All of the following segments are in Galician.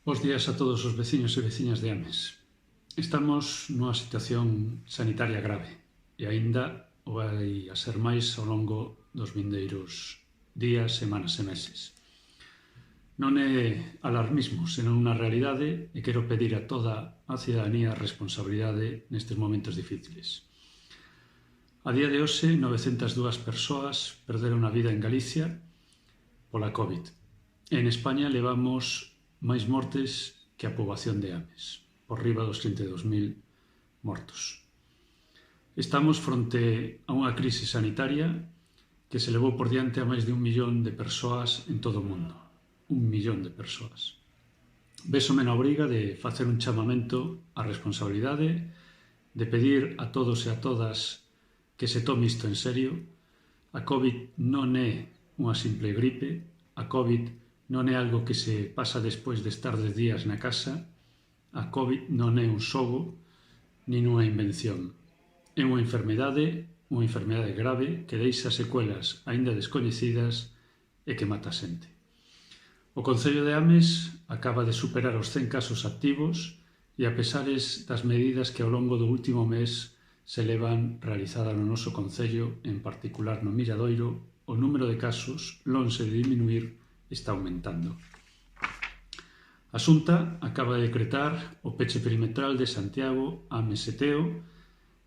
Bos días a todos os veciños e veciñas de Ames. Estamos nunha situación sanitaria grave e aínda o vai a ser máis ao longo dos vindeiros días, semanas e meses. Non é alarmismo, senón unha realidade e quero pedir a toda a cidadanía responsabilidade nestes momentos difíciles. A día de hoxe, 902 persoas perderon a vida en Galicia pola COVID. En España levamos máis mortes que a poboación de Ames, por riba dos 32.000 mortos. Estamos fronte a unha crise sanitaria que se levou por diante a máis de 1 millón de persoas en todo o mundo. 1 millón de persoas. Vésome na obriga de facer un chamamento á responsabilidade, de pedir a todos e a todas que se tome isto en serio. A COVID non é unha simple gripe, a COVID non é algo que se pasa despois de estar 10 días na casa, a COVID non é un xogo, nin unha invención. É unha enfermedade grave que deixa secuelas aínda descoñecidas e que mata xente. O Concello de Ames acaba de superar os 100 casos activos e a pesares das medidas que ao longo do último mes se levan realizadas no noso Concello, en particular no Milladoiro, o número de casos, lonxe de diminuir, está aumentando. A Xunta acaba de decretar o peche perimetral de Santiago, Ames e Teo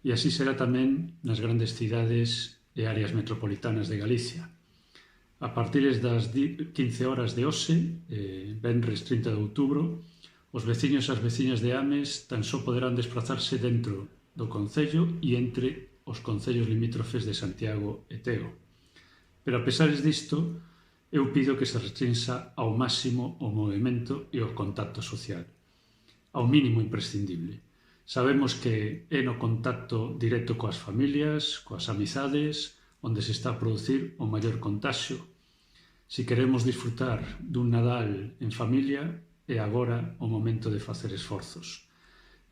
e así será tamén nas grandes cidades e áreas metropolitanas de Galicia. A partir das 15 horas de hoxe, venres 30 de outubro, os veciños e as veciñas de Ames tan só poderán desplazarse dentro do Concello e entre os concellos limítrofes de Santiago e Teo. Pero a pesares disto, eu pido que se restrinxa ao máximo o movimento e o contacto social, ao mínimo imprescindible. Sabemos que é no contacto directo coas familias, coas amizades, onde se está a producir o maior contaxio. Si queremos disfrutar dun Nadal en familia, é agora o momento de facer esforzos.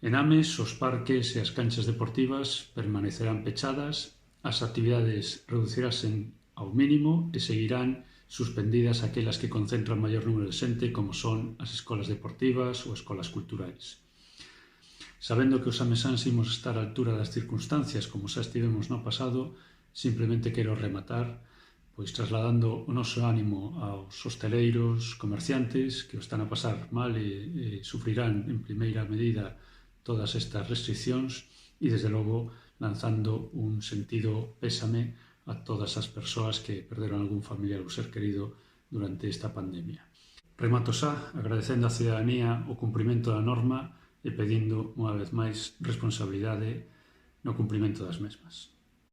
En Ames, os parques e as canchas deportivas permanecerán pechadas, as actividades reducirásen ao mínimo e seguirán suspendidas aquelas que concentran maior número de xente, como son as escolas deportivas ou escolas culturais. Sabendo que os amesáns imos estar á altura das circunstancias, como xa estivemos no pasado, simplemente quero rematar pois trasladando o noso ánimo aos hosteleiros, comerciantes, que o están a pasar mal e sufrirán en primeira medida todas estas restriccións e, desde logo, lanzando un sentido pésame a todas as persoas que perderon algún familiar ou ser querido durante esta pandemia. Remato xa, agradecendo á cidadanía o cumprimento da norma e pedindo, unha vez máis, responsabilidade no cumprimento das mesmas.